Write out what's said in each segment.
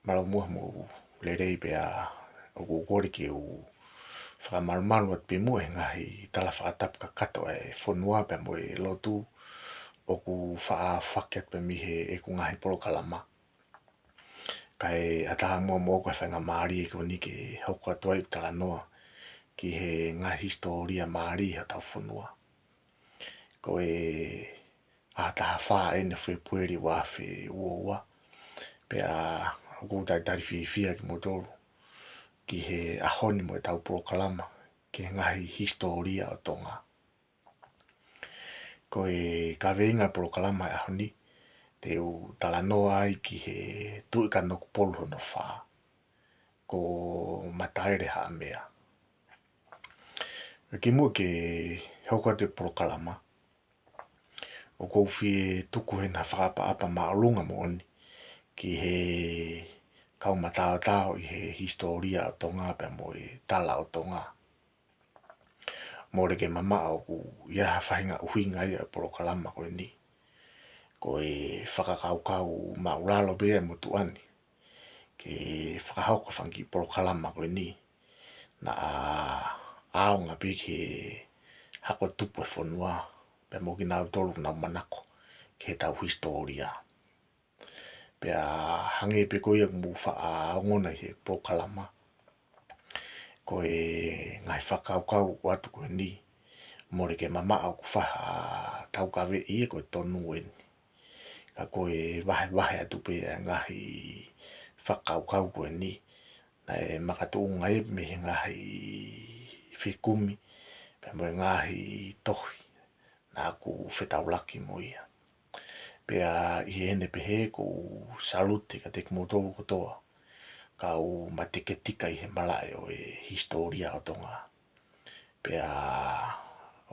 malo mua mo le rei pe a o kore ke o whakamarumaru at pe mua ngahi tala whakatap ka kato e whonua pe mo e lotu o ku whakiat pe mihe e ku ngahi polo kalama. Kai ataha mua mo ka whenga maari e koni ke hoko atuai tala noa ki he ngahi historia maari ha tau whonua. Ko e ataha wha e ne whi pueri wafi uoa. Pe a ku tari whiwhia ki motoru. Ki he ahoni mo e tau polo kalama. Ki he ngahi historia o tonga. Ko e ka veinga polo kalama e ahoni. Te u tala noa ai ki he tui ka noku polo hono wha. Ko mataere ha mea. Ki mua ke hoko te polo kalama. O kou whi tuku he na whakapa apa maarunga mo oni. Ki he kau matao tao i he historia o tonga pe mo e tala o tonga. Mōre ke mama o ku iaha whahinga uhinga ia polo kalama koe ni. Ko e whakakaukau mauralo bea mo tuani. Ke whakahauka whangi polo kalama koe ni. Na aonga pe ke hako tupu e whonua. Pe mo ki nau tolu na manako. Ke tau historia. Pe a hange pe koe ia mu wha ngona he polo kalama. Ko e ngai whakaukau watu koe ni. Mōre ke mama au ku whaha tau kawe ie koe tonu eni. Ka koe wahe atu pe ngahi whakaukau koe ni. Na e makatu ngai me ngahi whikumi. Pe mo ngahi tohi. Na aku whetaulaki mo ia. Pe a i ene pe he ko salute ka tek motoru kotoa. Kau matiketika i he malae o e historia o tonga. Pe a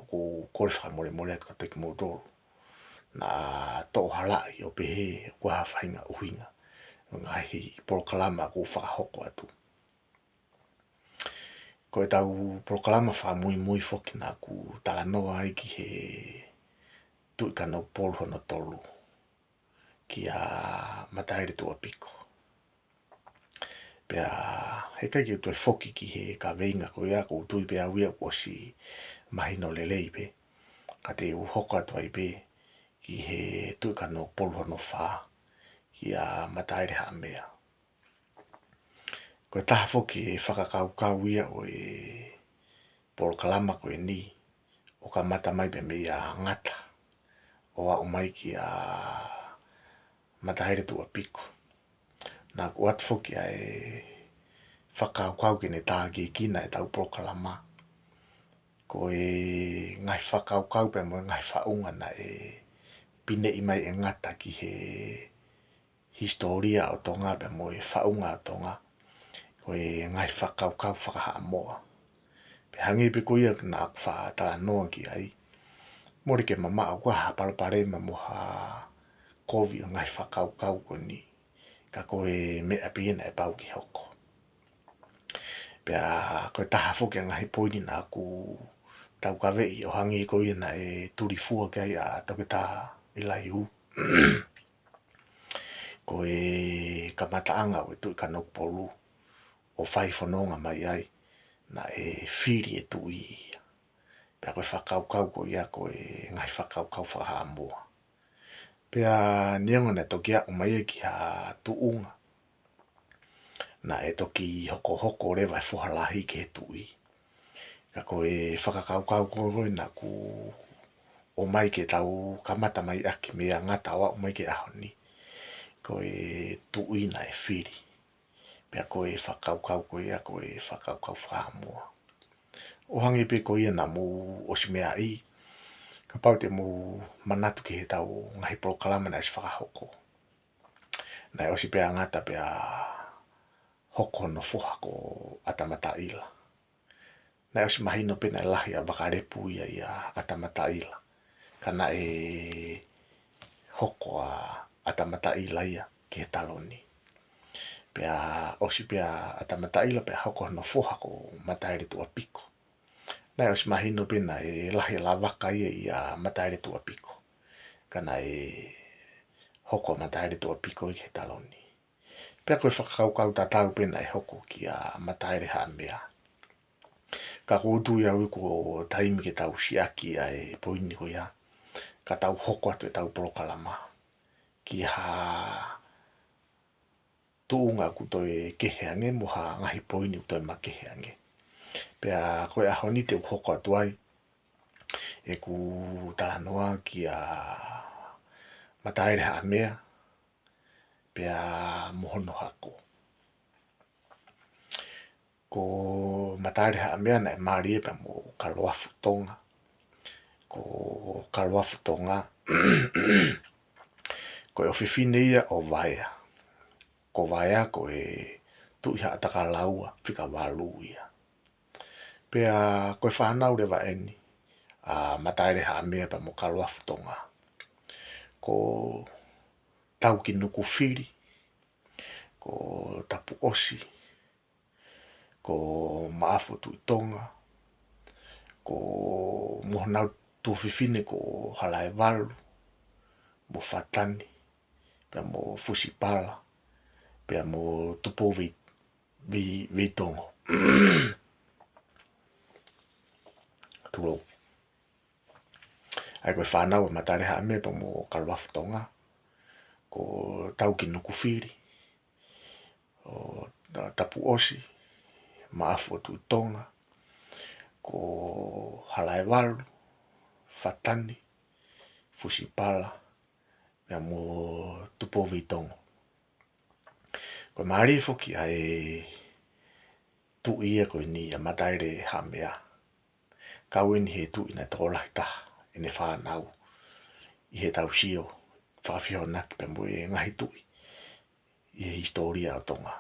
ko kore whamore ka tek motoru. Na tō halai o pe he kua whainga uhinga. Ngahi polo kalama ko whakahoko atu. Ko e tau polo kalama whamui mui whoki na ku tala noa ai ki he tui ka no polo hono tolu. Ki a mataere tua piko. Pe a he kai ki tue whoki ki he ka veinga ko ia ko tui pe a wia ko si mahino lelei pe. Ka te uhoka atu ai pe ki he tui ka no polo hono wha. Ki a mataere ha mea. Ko e taha whoki e whakakaukau ia o e polo kalama ko e ni. O ka mata mai pe me a ngata. O a umai ki a mataere tua piko. Na ku atu whoki a e whakaukau ki ne tāki kina e tau polo kalama. Ko e ngai whakaukau pe mo ngai whaunga na e pine i mai e ngata ki he historia o tonga pe mo e whaunga o tonga. Ko e ngai whakaukau whakaha moa. Pe hangi pe ko ia na aku wha tala noa ki ai. Mōre ke mama au kua ha palapare ma moha kovi o ngai whakaukau ko ni. Ka koe mea pina e pau ki hoko. Pea koe taha whoki a ngahi poini na aku tau kawe i o hangi ko ia na e turi fua kai a toke taha i lai hu. Ko e kamataanga o e tui kanok polu o whai whanonga mai ai na e whiri e tui. Pea koe whakaukau ko ia koe ngai whakaukau whaha moa. Pea niangona toki a umai e ki ha tuunga. Na e toki hoko rewa e whohalahi ke tui. Ka koe whakakaukau koe na ku o mai ke tau kamata mai aki mea ngata wa umai ke ahoni. Koe tui na e whiri. Pea koe whakaukau koe ia koe whakaukau whaha moa. O hangi pe koe ia na mu o si mea i. Ka pau te mu manatu ki he tau ngahi polo kalama na isi whakahoko. Na e osi pea ngata pea hoko no whoha ko atamata ila. Na e osi mahino pena e lahi a bakarepu ia ia atamata ila. Kana e hoko a atamata ila ia ki he taloni. Pea osi pea atamata ila pea hoko no whoha ko mataere tua piko. Na os mahino pina e lahi la waka ia mataere tua piko. Kana e hoko mataere tua piko i he taloni. Pea koe whakakaukau tātau pena e hoko ki a mataere ha mea. Ka koutu ia ui ko taimi ke tau siaki a e poini ko ia. Ka tau hoko atu e tau porokalama. Ki ha tuunga ku toi keheange mo ha ngahi poini toi ma keheange. Pea koe a honi te hoko atu ai. E ku talanoa ki a mataere ha mea. Pea mohono hako. Ko mataere ha mea na e marie pa mo kaloafu tonga. Ko kaloafu tonga. Ko e ofifine ia o vaea. Ko vaea ko e tuiha ataka laua pika walu ia. Pea koe whanau rewa eni. A mataere ha mea pa mo kaloafu tonga. Ko tau ki nuku whiri. Ko tapu osi. Ko maafo tui tonga. Ko mohonau tu fifine ko halae walu. Mo whatani. Pea mo fusipala. Pea mo tupo vi tongo. Tulou. Ai koe whanau mataere ha mea pa mo kaloafu tonga. Ko tau ki nuku whiri. O tapu osi. Maafo tui tonga. Ko halae walu. Whatani. Fusipala. Pea mo tupo vi tongo. Koe maari foki ai tu ia koe ni a mataere ha mea. Kawini he tu ina tolahi taha. Ene whanau. I he tau sio. Whawhio naki pe mo e ngahi tui. I he historia o tonga.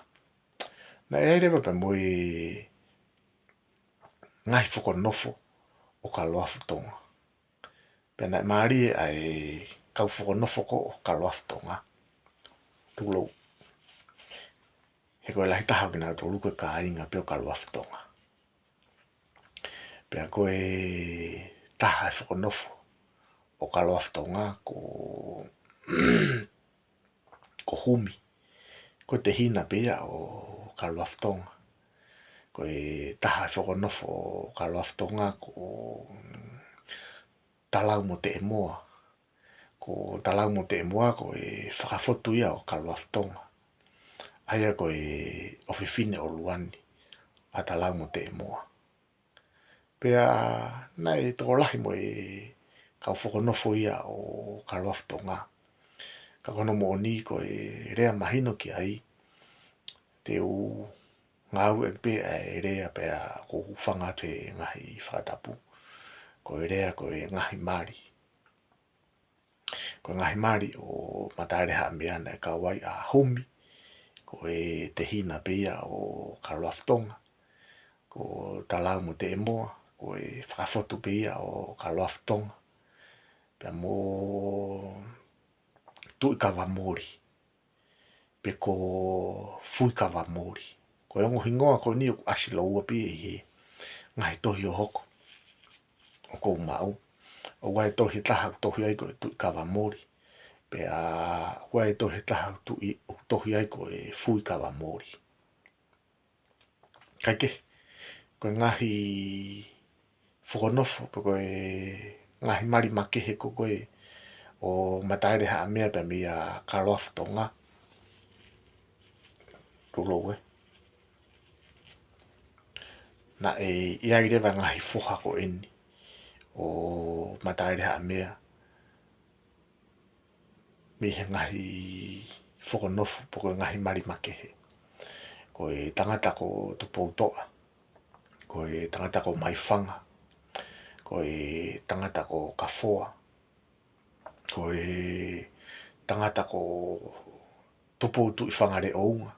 Na e rewa pe mo e ngahi whakonofo o kaloafu tonga. Pena maari ai kau whakonofo ko o kaloafu tonga. Tulou. He koe lahi taha ki nā tolu koe ka inga peo kaloafu tonga. Pea koe taha e whakonofo o kaloafu tonga ko ko humi. Koe te hina pea o kaloafu tonga. Koe taha e whakonofo o kaloafu tonga ko talau mo te emoa. Ko talau mo te emoa ko e whakafotu ia o kaloafu tonga. Aia koe ofifine o luani. A talau mo te emoa. Pea nai toko lahi mo e kau whakonofo ia o kaloafu tonga. Ka kono mo ni ko e rea mahino ki ai. Te u ngau e pe e rea pea ko whanga te ngahi whatapu. Ko e rea ko e ngahi mari. Ko ngahi mari o mataere ha mea na e kawai a homi. Ko e te hina pea o kaloafu tonga. Ko talau mo te emoa. Ko e whakafotu pea o kaloafu tonga. Pea mo tui kawa mori. Pe ko fui kawa mori. Ko e ongo hingoa ko ni o asilo ua pia i he. Ngahi tohi o hoko. O kou mau. O wai tohi taha tohi ai ko e tui kawa mori. Pea wai tohi taha tohi ai ko e fui kawa mori. Kaike. Ko ngahi whakonofo. Pe ko e ngahi mari makehe ko koe o mataere ha mea pe mea kaloafu tonga. Tulou e. Na e iai rewa ngahi whoha ko eni. O mataere ha mea. Me he ngahi whakonofo. Po koe ngahi mari makehe. Ko e tangata ko tupou toa. Ko e tangata ko maifanga. Ko e tangata ko kafoa. Ko e tangata ko tupou tui whangare ounga.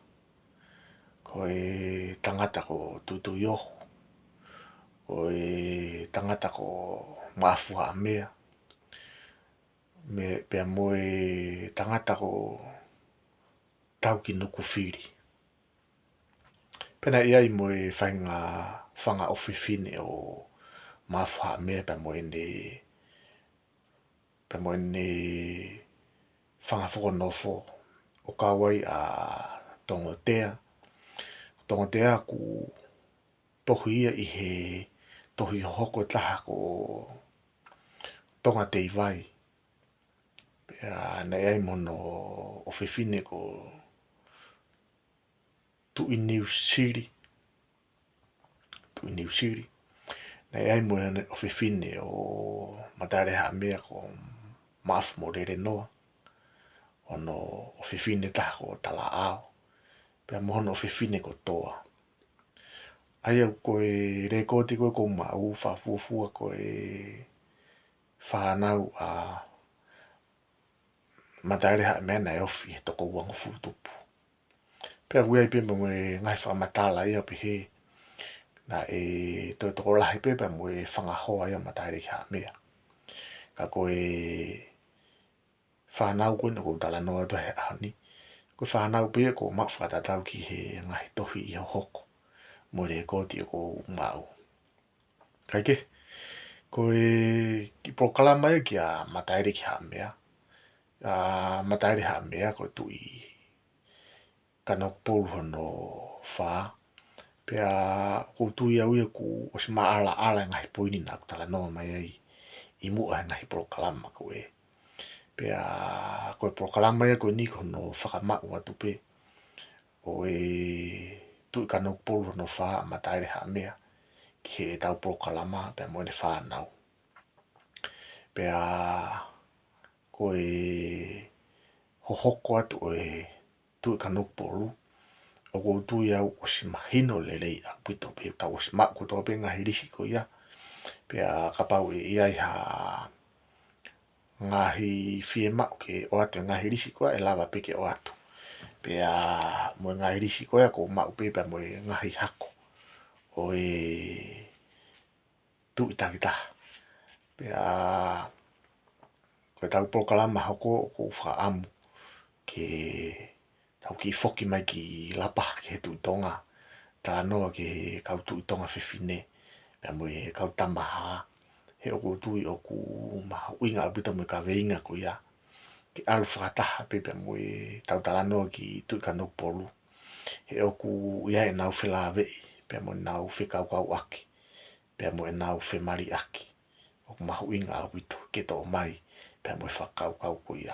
Ko e tangata ko tutu yoho. Ko e tangata ko maafua mea. Me pea mo e tangata ko tau ki nuku whiri. Pena iai mo e whanga ofifine o maafua mea pe mo ene whanga whakonofo o kawai a tongotea ku tohu ia I he tohu hoko taha ko tonga te vai. Pea nei ai mono o whiwhine ko tu I New City. Nei ai mo o whiwhine o matare ha mea ko maafu mo rere noa. Ono o whiwhine taha ko tala ao. Pea mohono o whiwhine ko toa. Ai au koe rekoti koe ko mau whafuafua koe whanau a matare ha mea nei ofi he toko uango futupu. Pea wei pe mo ngai whamatala ia pe he na toi toko lahi pe pe mo whangahoa ia matare ha mea. Ka koe whanau koe na ko tala noa to he ahani. Koe whanau pe ko mau whakatatau ki he ngai tohi I hoko. Mo rekoti ko mau. Kaike, koe ki proklama ia ki a matare ki ha mea. Matare ha mea ko tui kanok polu hono wha. Pea ko tui au ia ku o si maala ngai poini na kutala noa mai ai I mua ngai proklama koe. Pea koe proklama ia koe ni kono whakamau atu pe. O tui kanok polu hono wha matare ha mea. Ki he tau proklama pea moene whanau. Pea koe hohoko atu tui kanok polu. O ko tui au o si mahino lelei a pito pe tau o si mak kuto pe ngahi risi ko ia. Pea kapau ia ha ngahi fie mak ke o atu ngahi risi ko e lava peke o atu. Pea mo ngahi risi ko ia ko mak pe mo ngahi hako. O tui takita. Pea koe tau proklama hoko ko whaamu. Ke tau ki foki mai ki lapa ke he tui tonga. Tā noa ke kau tui tonga whiwhine. Pea mo kau tamaha. He o ko tui o ku maha uinga abita mo ka veinga ko ia. Ke alu whakataha pe pea mo tau tala noa ki tui kanok polu. He o ku ia e nau whelawei. Pea mo nau whekau aki. Pea mo nau whemari aki. O ku maha uinga abita ke to mai. Pea mo whakau ko ia.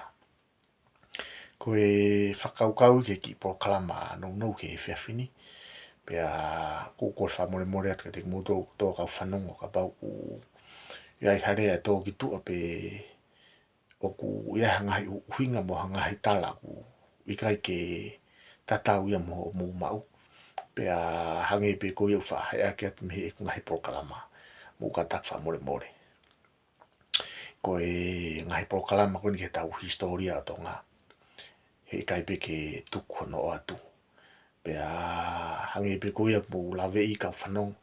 Koe whakau ke ki proklama nou ke whiawhini. Pea kukor whamore more atu ka te muto tō kau whanongo ka pau ku iai harea tō ki tua pe o ku iai hangahi uhinga mo hangahi tala ku ikai ke tatau ia mo mau. Pea hange pe ko iau whahe ake atu mihe e ngahi proklama. Mo ka tak whamore. Koe ngahi proklama koe ni ke tau historia ato ngā. He kai pe ke tuku no o atu. Pea hange pe ko ia mo lawe I kau whanong.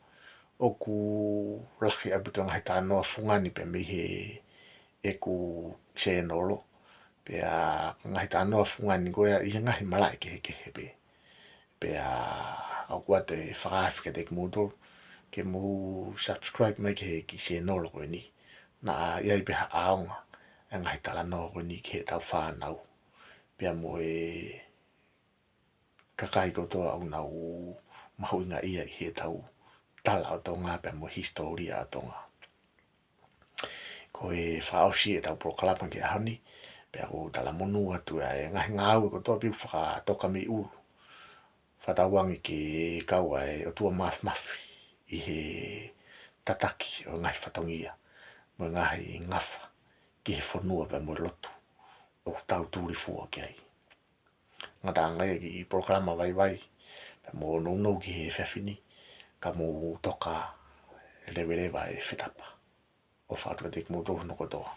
O ku lahi abuto ngahi tā noa whungani pe mihe e ku se nolo. Pea ngahi tā noa whungani koe I ngahi malai ke pe. Pea au kua te whakawhika te kumuto. Ke mu subscribe mai ke ki se nolo koe ni. Na iai peha aonga. E ngahi tala noa koe ni ke tau whanau. Pea mo kakai kotoa au nau mahuinga ia I he tau tala o tō ngā pia mo historia o tō ngā. Ko whaosi e tau proklama ke ahoni. Pea ko tala monu atu e ngahi ngāu kotoa piu whaka toka mi uru. Whatawangi ke kaua o tua mafi I he tataki o ngahi whatongia. Mo ngahi ngafa ki he whanua pia mo lotu. O tau tūri fua ki ai. Ngata ngai ki proklama vai. Mo nou ki he whiawhini. Ka mo toka lewe e whetapa. O whātua te kimo tōhunu kotoa.